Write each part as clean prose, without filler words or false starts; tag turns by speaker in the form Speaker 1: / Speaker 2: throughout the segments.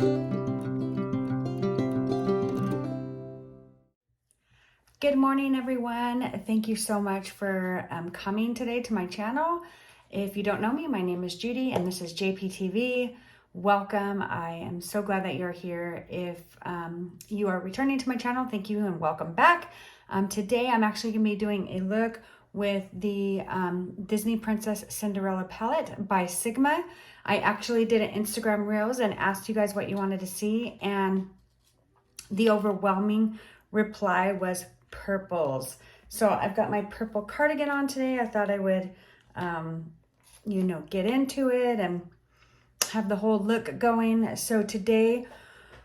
Speaker 1: Good morning, everyone. Thank you so much for coming today to my channel. If you don't know me, my name is Judy and this is JPTV. Welcome. I am so glad that you're here. If you are returning to my channel, thank you and welcome back. Today, I'm actually going to be doing a look with the Disney Princess Cinderella palette by Sigma. I actually did an Instagram Reels and asked you guys what you wanted to see, and the overwhelming reply was purples. So I've got my purple cardigan on today. I thought I would, get into it and have the whole look going. So today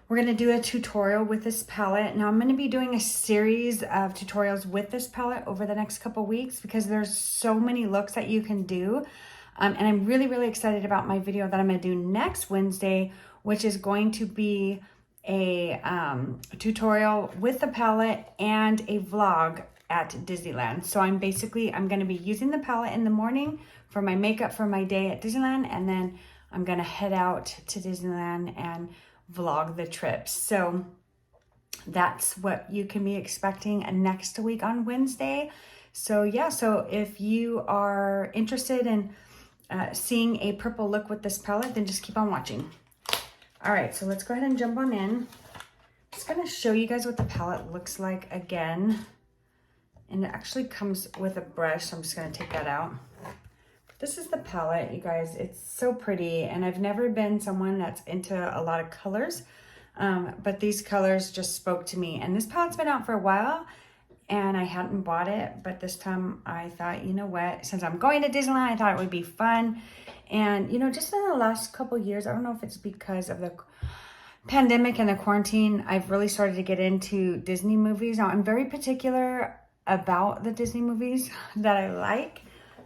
Speaker 1: we're going to do a tutorial with this palette. Now I'm going to be doing a series of tutorials with this palette over the next couple weeks because there's so many looks that you can do. And I'm really, really excited about my video that I'm going to do next Wednesday, which is going to be a tutorial with the palette and a vlog at Disneyland. So I'm going to be using the palette in the morning for my makeup for my day at Disneyland, and then I'm going to head out to Disneyland and vlog the trip. So that's what you can be expecting next week on Wednesday. So yeah, so if you are interested in seeing a purple look with this palette, then just keep on watching. All right, so let's go ahead and jump on in. I'm just gonna show you guys what the palette looks like again. And it actually comes with a brush, so I'm just gonna take that out. This is the palette, you guys. It's so pretty, and I've never been someone that's into a lot of colors, but these colors just spoke to me. And this palette's been out for a while, and I hadn't bought it, but this time I thought, you know what, since I'm going to Disneyland, I thought it would be fun. And, just in the last couple years, I don't know if it's because of the pandemic and the quarantine, I've really started to get into Disney movies. Now, I'm very particular about the Disney movies that I like.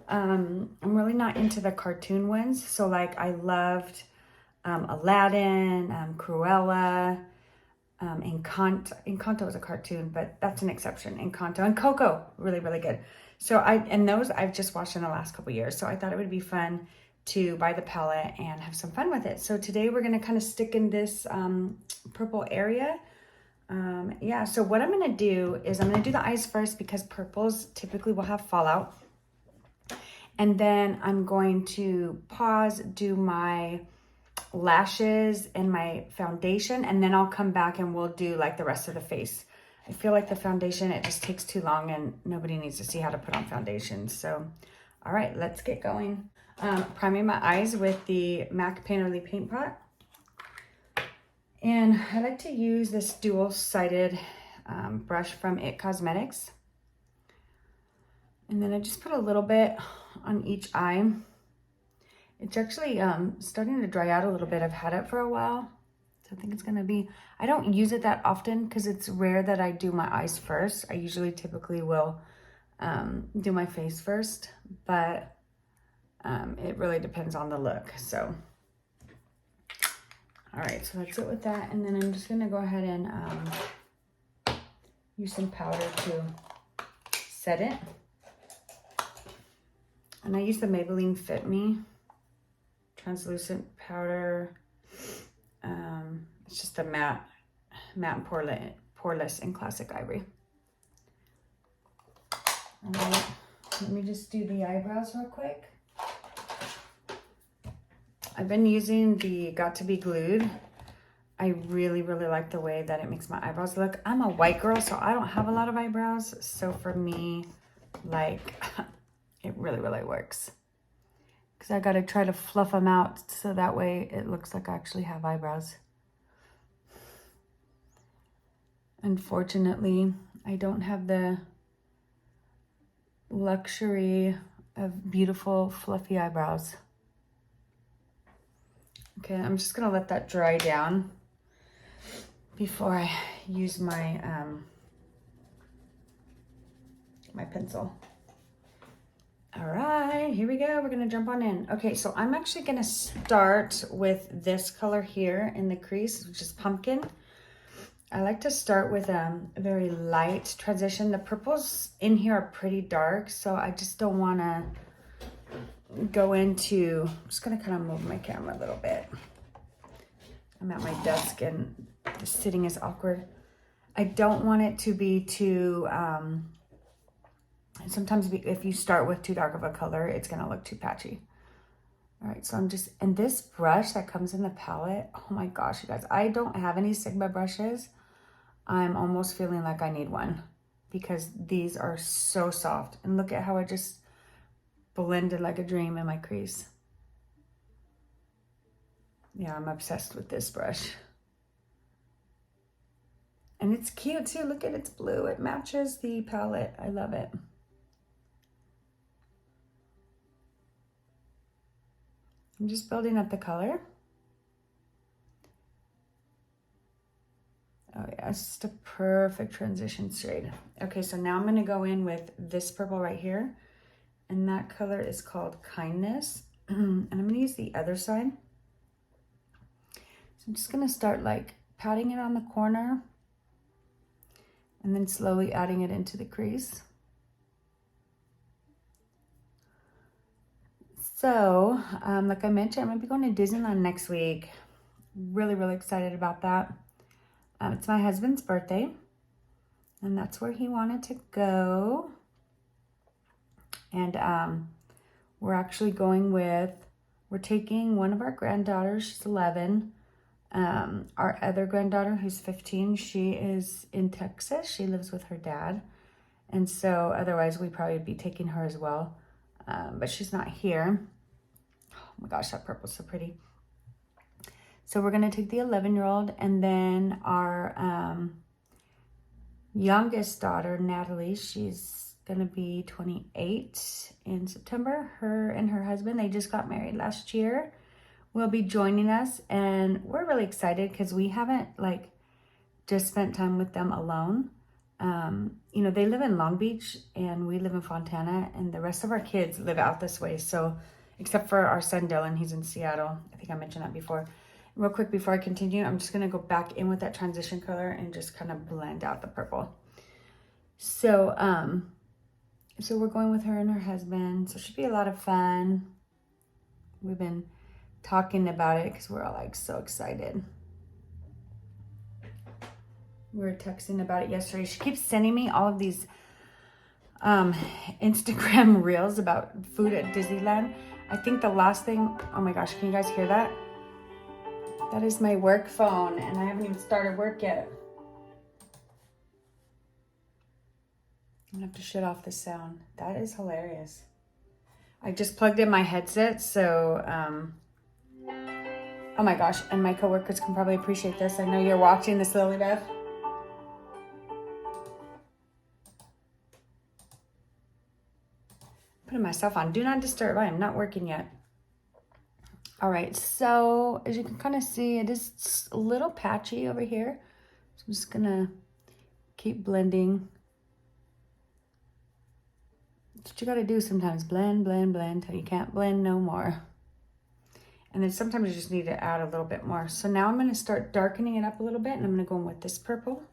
Speaker 1: I'm really not into the cartoon ones. So, like, I loved Aladdin, Cruella, Encanto. Encanto was a cartoon, but that's an exception. Encanto and Coco, really, really good. So, those I've just watched in the last couple years. So, I thought it would be fun to buy the palette and have some fun with it. So today we're going to kind of stick in this purple area. So what I'm going to do is I'm going to do the eyes first because purples typically will have fallout. And then I'm going to pause, do my lashes and my foundation, and then I'll come back and we'll do like the rest of the face. I feel like the foundation, it just takes too long and nobody needs to see how to put on foundation. So, all right, let's get going. Priming my eyes with the MAC Painterly Paint Pot. And I like to use this dual-sided brush from IT Cosmetics. And then I just put a little bit on each eye. It's actually starting to dry out a little bit. I've had it for a while. So I think it's going to be... I don't use it that often because it's rare that I do my eyes first. I usually typically will do my face first. But... it really depends on the look. So, all right, so that's it with that. And then I'm just going to go ahead and use some powder to set it. And I use the Maybelline Fit Me translucent powder. It's just a matte and poreless in Classic Ivory. All right, let me just do the eyebrows real quick. I've been using the Got To Be Glued. I really, really like the way that it makes my eyebrows look. I'm a white girl, so I don't have a lot of eyebrows. So for me, like, it really, really works. Because I got to try to fluff them out so that way it looks like I actually have eyebrows. Unfortunately, I don't have the luxury of beautiful, fluffy eyebrows. Okay, I'm just gonna let that dry down before I use my my pencil. All right, here we go. We're gonna jump on in. Okay, so I'm actually gonna start with this color here in the crease, which is pumpkin. I like to start with a very light transition. The purples in here are pretty dark, so I just don't wanna go into, I'm just gonna kind of move my camera a little bit. I'm at my desk and sitting is awkward. I don't want it to be too, sometimes if you start with too dark of a color, it's going to look too patchy. All right, so I'm just, and this brush that comes in the palette, oh my gosh, you guys, I don't have any Sigma brushes. I'm almost feeling like I need one because these are so soft. And look at how I just blended like a dream in my crease. Yeah, I'm obsessed with this brush. And it's cute too. Look at it's blue. It matches the palette. I love it. I'm just building up the color. Oh yeah, it's just a perfect transition shade. Okay, so now I'm gonna go in with this purple right here. And that color is called Kindness. And I'm gonna use the other side. So I'm just gonna start like patting it on the corner and then slowly adding it into the crease. So, like I mentioned, I'm gonna be going to Disneyland next week. Really, really excited about that. It's my husband's birthday, and that's where he wanted to go. And we're actually going with, we're taking one of our granddaughters, she's 11. Our other granddaughter, who's 15, she is in Texas. She lives with her dad. And so otherwise we'd probably be taking her as well. But she's not here. Oh my gosh, that purple's so pretty. So we're gonna take the 11-year-old, and then our youngest daughter, Natalie, she's gonna be 28 in September. Her and her husband, they just got married last year, will be joining us, and we're really excited because we haven't like just spent time with them alone. You know, they live in Long Beach and we live in Fontana, and the rest of our kids live out this way. So except for our son Dylan, he's in Seattle. I think I mentioned that before. Real quick before I continue, I'm just gonna go back in with that transition color and just kind of blend out the purple. So so we're going with her and her husband, so it should be a lot of fun. We've been talking about it because we're all like so excited. We were texting about it yesterday. She keeps sending me all of these Instagram reels about food at Disneyland. I think the last thing, oh my gosh, can you guys hear that? That is my work phone, and I haven't even started work yet. I'm gonna have to shut off the sound. That is hilarious. I just plugged in my headset, so oh my gosh, and my coworkers can probably appreciate this. I know you're watching this, Lilybeth. Putting myself on do not disturb. I am not working yet. All right, so as you can kind of see, it is a little patchy over here. So I'm just gonna keep blending. That's what you gotta do sometimes. Blend, blend, blend till you can't blend no more. And then sometimes you just need to add a little bit more. So now I'm gonna start darkening it up a little bit, and I'm gonna go in with this purple.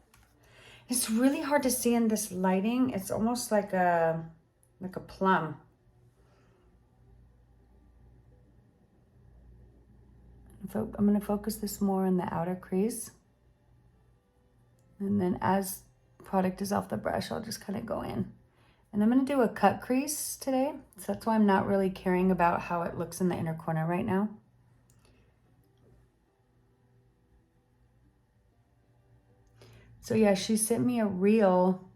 Speaker 1: It's really hard to see in this lighting. It's almost like a plum. I'm going to focus this more on the outer crease. And then as product is off the brush, I'll just kind of go in. And I'm going to do a cut crease today. So that's why I'm not really caring about how it looks in the inner corner right now. So yeah, she sent me a reel,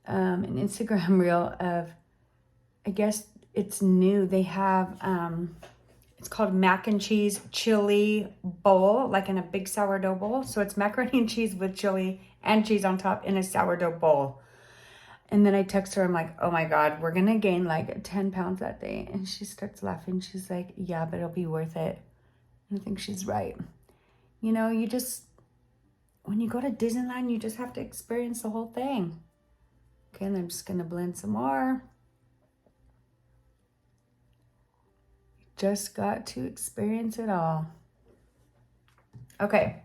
Speaker 1: an Instagram reel of, I guess it's new. They have, it's called mac and cheese chili bowl, like in a big sourdough bowl. So it's macaroni and cheese with chili and cheese on top in a sourdough bowl. And then I text her, I'm like, oh my God, we're gonna gain like 10 pounds that day. And she starts laughing. She's like, yeah, but it'll be worth it. And I think she's right. You know, you just, when you go to Disneyland, you just have to experience the whole thing. Okay, and I'm just gonna blend some more. Just got to experience it all. Okay,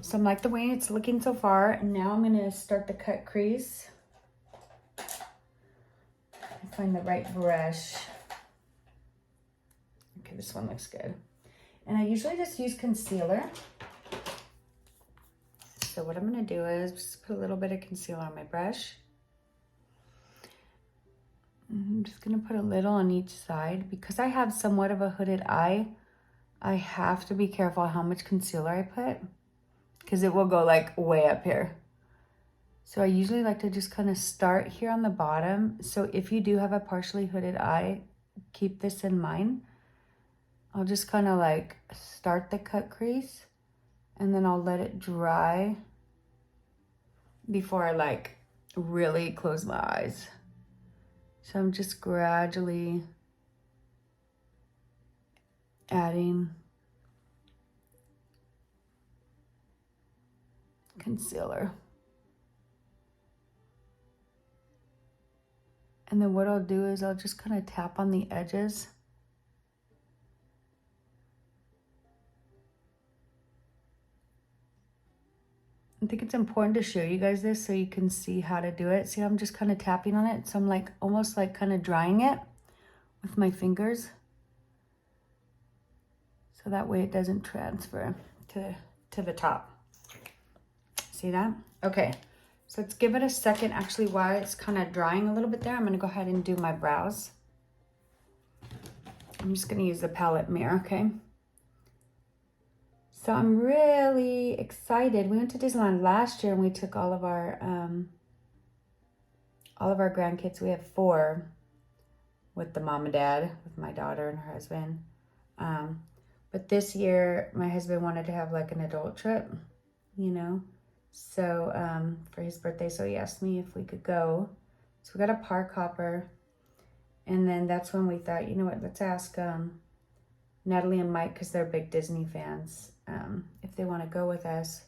Speaker 1: so I'm like the way it's looking so far, and now I'm gonna start the cut crease. Find the right brush. Okay, this one looks good. And I usually just use concealer. So what I'm going to do is just put a little bit of concealer on my brush. I'm just going to put a little on each side. Because I have somewhat of a hooded eye, I have to be careful how much concealer I put. Because it will go like way up here. So I usually like to just kind of start here on the bottom. So if you do have a partially hooded eye, keep this in mind. I'll just kind of like start the cut crease and then I'll let it dry before I like really close my eyes. So I'm just gradually adding concealer. And then what I'll do is I'll just kind of tap on the edges. I think it's important to show you guys this so you can see how to do it. See, I'm just kind of tapping on it. So I'm like almost like kind of drying it with my fingers. So that way it doesn't transfer to the top. See that? Okay. So let's give it a second. Actually, while it's kind of drying a little bit there, I'm going to go ahead and do my brows. I'm just going to use the palette mirror, okay? So I'm really excited. We went to Disneyland last year and we took all of our grandkids. We have 4 with the mom and dad, with my daughter and her husband. But this year, my husband wanted to have like an adult trip, you know? So for his birthday, so he asked me if we could go. So we got a park hopper. And then that's when we thought, you know what, let's ask Natalie and Mike, because they're big Disney fans, if they want to go with us.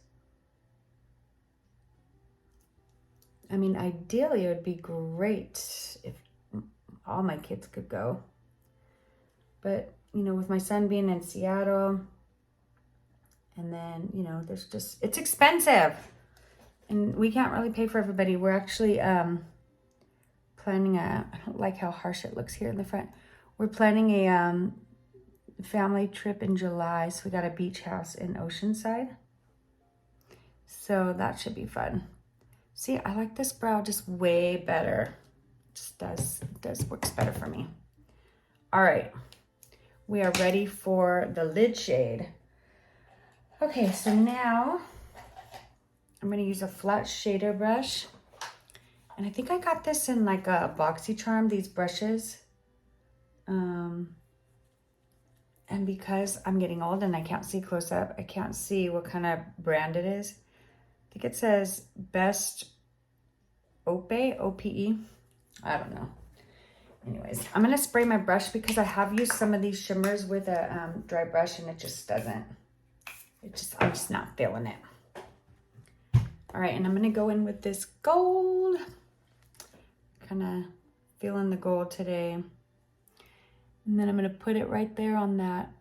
Speaker 1: I mean, ideally, it would be great if all my kids could go. But, you know, with my son being in Seattle, and then, you know, there's just, it's expensive. And we can't really pay for everybody. We're actually planning I don't like how harsh it looks here in the front. We're planning a family trip in July. So we got a beach house in Oceanside. So that should be fun. See, I like this brow just way better. It does works better for me. All right. We are ready for the lid shade. Okay, so now I'm going to use a flat shader brush. And I think I got this in like a BoxyCharm, these brushes. And because I'm getting old and I can't see close up, I can't see what kind of brand it is. I think it says Best Ope, O-P-E. I don't know. Anyways, I'm going to spray my brush because I have used some of these shimmers with a dry brush and it just doesn't. I'm just not feeling it. All right, and I'm gonna go in with this gold. Kind of feeling the gold today. And then I'm gonna put it right there on that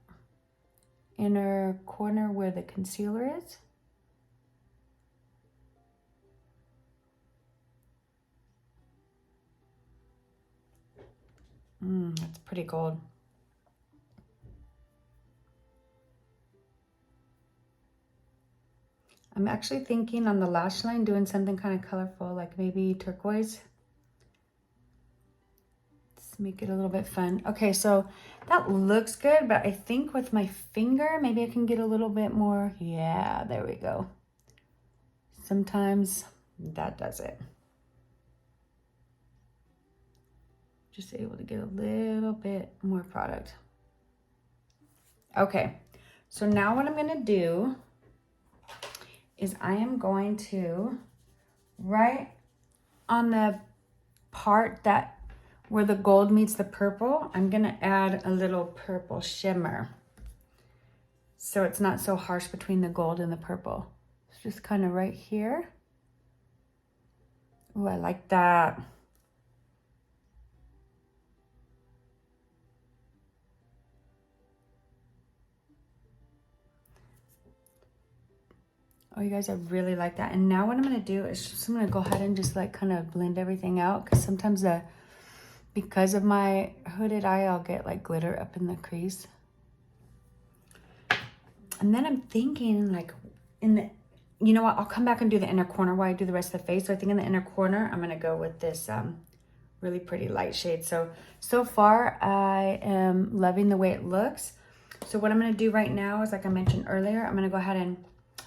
Speaker 1: inner corner where the concealer is. That's pretty gold. I'm actually thinking on the lash line doing something kind of colorful, like maybe turquoise. Let's make it a little bit fun. Okay, so that looks good, but I think with my finger, maybe I can get a little bit more. Yeah, there we go. Sometimes that does it. Just able to get a little bit more product. Okay, so now what I'm gonna do is I am going to, right on the part that where the gold meets the purple, I'm gonna add a little purple shimmer. So it's not so harsh between the gold and the purple. It's just kind of right here. Oh, I like that. Oh, you guys, I really like that. And now what I'm gonna do is just, I'm gonna go ahead and just like kind of blend everything out, because sometimes because of my hooded eye, I'll get like glitter up in the crease. And then I'm thinking like in the, you know what, I'll come back and do the inner corner while I do the rest of the face. So I think in the inner corner, I'm going to go with this really pretty light shade. So far I am loving the way it looks. So what I'm going to do right now is, like I mentioned earlier, I'm going to go ahead and,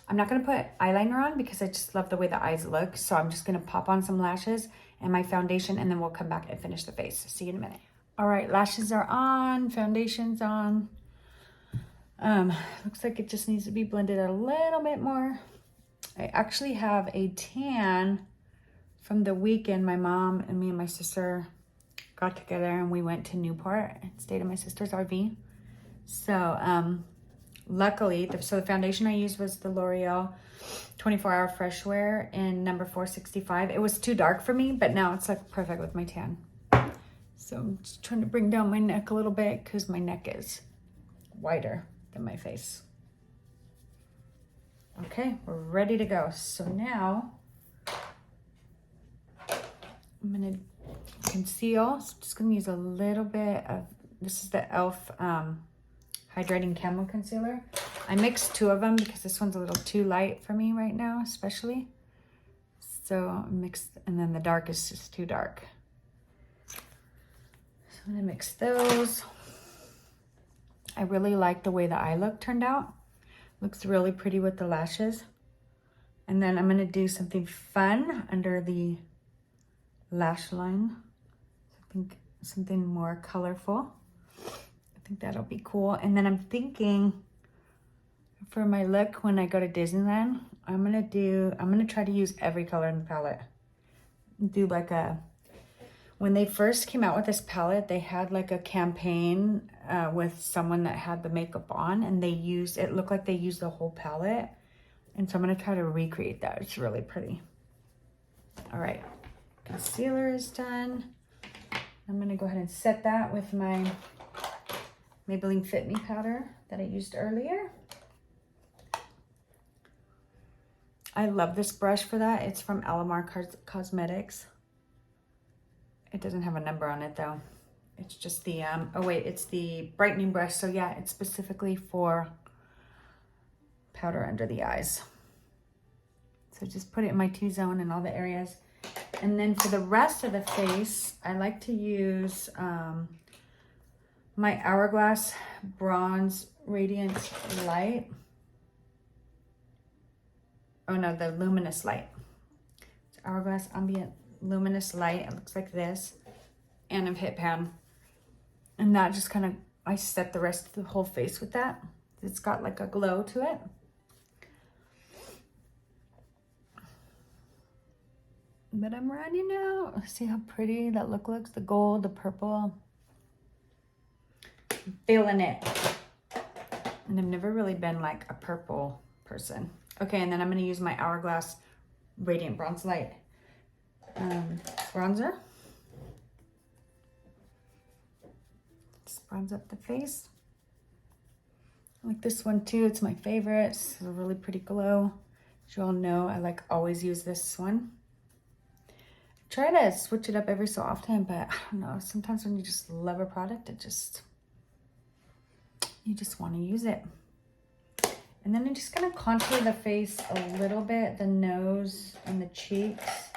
Speaker 1: I'm not going to put eyeliner on because I just love the way the eyes look. So I'm just going to pop on some lashes and my foundation, and then we'll come back and finish the face. See you in a minute. All right, lashes are on, foundation's on. Looks like it just needs to be blended a little bit more. I actually have a tan from the weekend. My mom and me and my sister got together and we went to Newport and stayed in my sister's RV. So luckily, the foundation I used was the L'Oreal 24-Hour Fresh Wear in number 465. It was too dark for me, but now it's like perfect with my tan. So I'm just trying to bring down my neck a little bit because my neck is wider than my face. Okay, we're ready to go. So now I'm gonna conceal. So I'm just gonna use a little bit of, this is the e.l.f. Hydrating Camo Concealer. I mixed two of them because this one's a little too light for me right now, especially. So mixed, and then the dark is just too dark. So I'm gonna mix those. I really like the way the eye look turned out. Looks really pretty with the lashes. And then I'm gonna do something fun under the lash line. I think something more colorful. I think that'll be cool. And then I'm thinking for my look when I go to Disneyland, I'm gonna try to use every color in the palette. Do like when they first came out with this palette, they had like a campaign with someone that had the makeup on, and it looked like they used the whole palette. And so I'm gonna try to recreate that. It's really pretty. All right, concealer is done. I'm gonna go ahead and set that with my Maybelline Fit Me powder that I used earlier. I love this brush for that. It's from Alamar Cosmetics. It doesn't have a number on it though. It's just the, oh wait, it's the brightening brush. So yeah, it's specifically for powder under the eyes. So just put it in my T-zone and all the areas. And then for the rest of the face, I like to use my Hourglass Bronze Radiance Light. Oh no, the Luminous Light. It's Hourglass Ambient Luminous Light. It looks like this. And I've hit pan. And that just kind of, I set the rest of the whole face with that. It's got like a glow to it. But I'm running out. See how pretty that look looks? The gold, the purple. I'm feeling it. And I've never really been like a purple person. Okay, and then I'm going to use my Hourglass Radiant Bronze Light bronzer. Just bronze up the face. I like this one too. It's my favorite. It's a really pretty glow. As you all know, I like always use this one. Try to switch it up every so often, but I don't know. Sometimes when you just love a product, you just want to use it. And then I'm just gonna contour the face a little bit, the nose and the cheeks.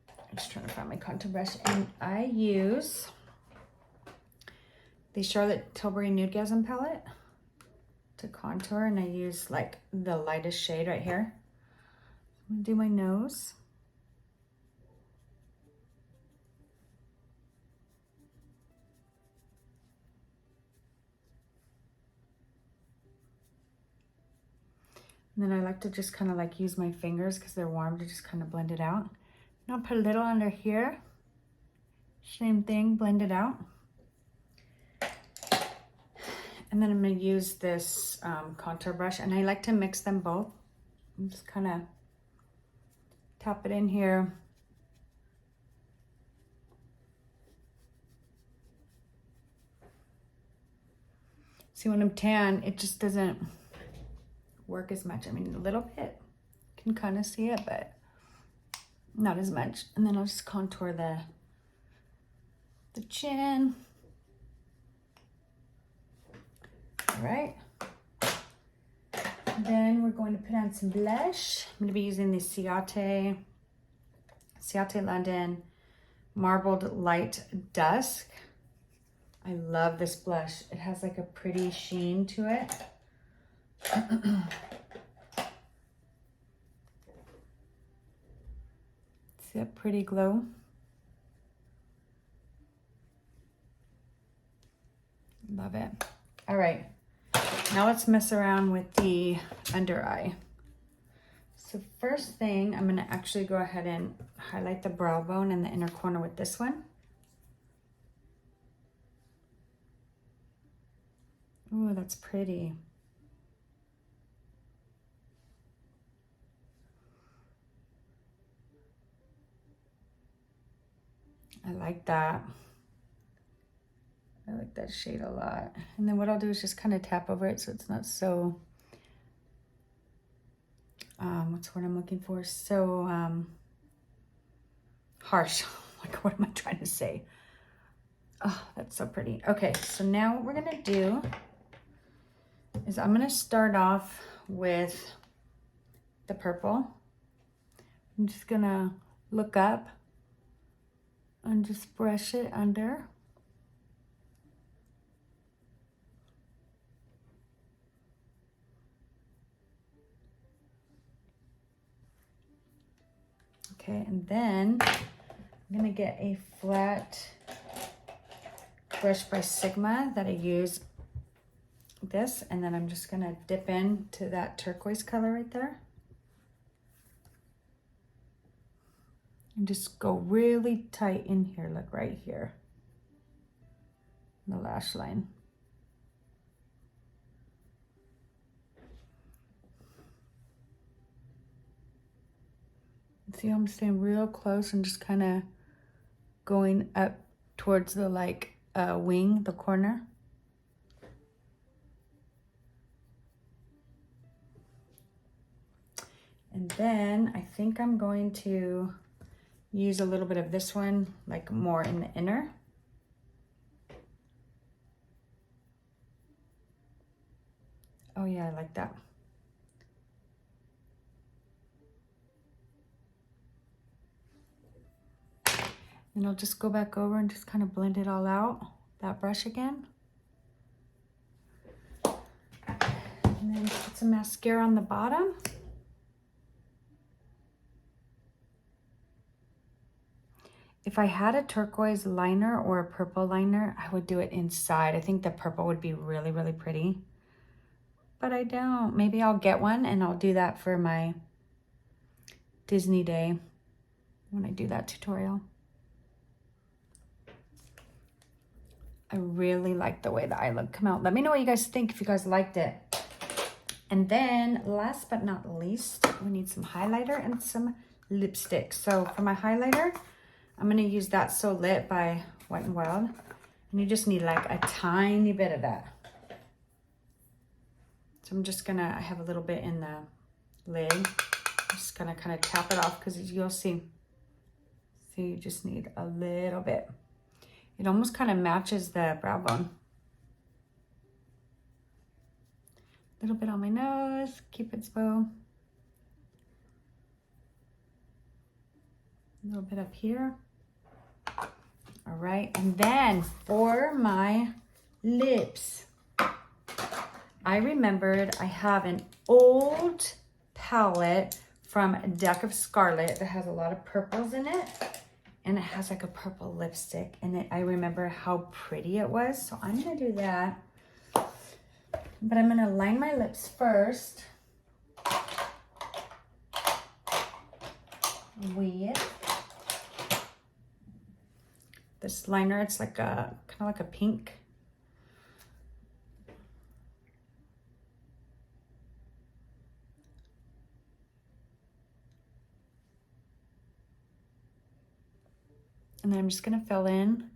Speaker 1: I'm just trying to find my contour brush, and I use the Charlotte Tilbury Nudegasm palette to contour, and I use like the lightest shade right here. I'm gonna do my nose. And then I like to just kind of like use my fingers because they're warm to just kind of blend it out. And I'll put a little under here. Same thing, blend it out. And then I'm going to use this contour brush, and I like to mix them both. I'm just kind of tap it in here. See, when I'm tan, it just doesn't work as much. I mean, a little bit, can kind of see it, but not as much. And then I'll just contour the chin. All right, Then we're going to put on some blush. I'm going to be using the Ciate London Marbled Light Dusk. I love this blush. It has like a pretty sheen to it. See that pretty glow? Love it. All right, now let's mess around with the under eye. So first thing, I'm gonna actually go ahead and highlight the brow bone in the inner corner with this one. Ooh, that's pretty. I like that. I like that shade a lot. And then what I'll do is just kind of tap over it so it's not so, what's the word I'm looking for? So harsh. Like, what am I trying to say? Oh, that's so pretty. Okay, so now what we're gonna do is I'm gonna start off with the purple. I'm just gonna look up and just brush it under. Okay, and then I'm gonna get a flat brush by Sigma that I use this, and then I'm just gonna dip into that turquoise color right there. And just go really tight in here, like right here, the lash line. See how I'm staying real close and just kind of going up towards the like wing, the corner. And then I think I'm going to use a little bit of this one, like more in the inner. Oh yeah, I like that. And I'll just go back over and just kind of blend it all out, that brush again. And then put some mascara on the bottom. If I had a turquoise liner or a purple liner, I would do it inside. I think the purple would be really, really pretty. But I don't. Maybe I'll get one and I'll do that for my Disney day when I do that tutorial. I really like the way the eye look come out. Let me know what you guys think if you guys liked it. And then last but not least, we need some highlighter and some lipstick. So for my highlighter, I'm gonna use That So Lit by Wet n Wild. And you just need like a tiny bit of that. So I'm just gonna, I have a little bit in the lid. I'm just gonna kind of tap it off because you'll see. So you just need a little bit. It almost kind of matches the brow bone. A little bit on my nose, Cupid's bow. A little bit up here. All right, and then for my lips, I remembered I have an old palette from Deck of Scarlet that has a lot of purples in it. And it has like a purple lipstick in it. I remember how pretty it was. So I'm gonna do that. But I'm gonna line my lips first with this liner. It's like a, kind of like a pink. And then I'm just gonna fill in.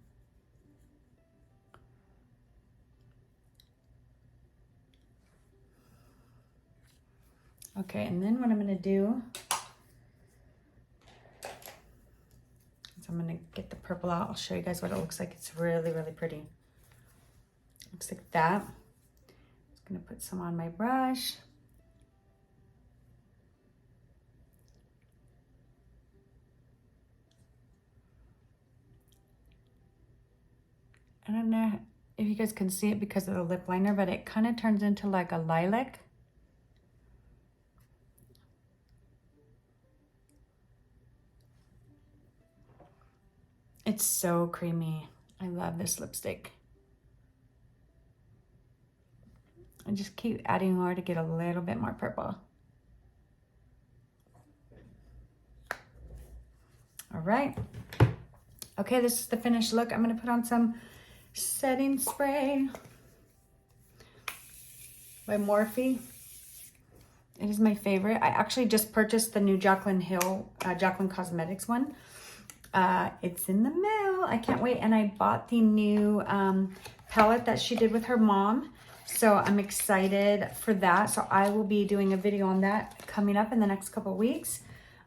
Speaker 1: Okay, and then what I'm gonna do is I'm gonna get the purple out. I'll show you guys what it looks like. It's really, really pretty. Looks like that. Just gonna put some on my brush. I don't know if you guys can see it because of the lip liner, but it kind of turns into like a lilac. It's so creamy. I love this lipstick. I just keep adding more to get a little bit more purple. All right. Okay, this is the finished look. I'm gonna put on some setting spray by Morphe. It is my favorite. I actually just purchased the new Jaclyn Hill, Jaclyn Cosmetics one. It's in the mail. I can't wait. And I bought the new palette that she did with her mom. So I'm excited for that. So I will be doing a video on that coming up in the next couple of weeks.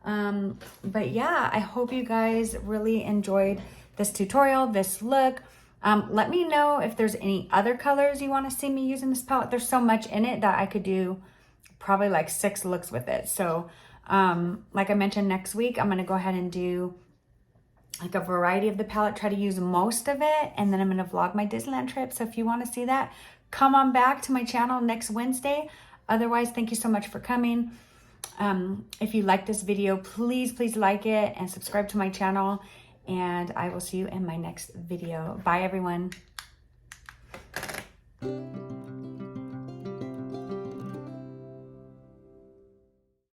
Speaker 1: But yeah, I hope you guys really enjoyed this tutorial, this look. Let me know if there's any other colors you want to see me using this palette. There's so much in it that I could do probably like 6 looks with it. So like I mentioned, next week, I'm going to go ahead and do like a variety of the palette, try to use most of it. And then I'm going to vlog my Disneyland trip. So if you want to see that, come on back to my channel next Wednesday. Otherwise, thank you so much for coming. If you like this video, please like it and subscribe to my channel. And I will see you in my next video. Bye, everyone.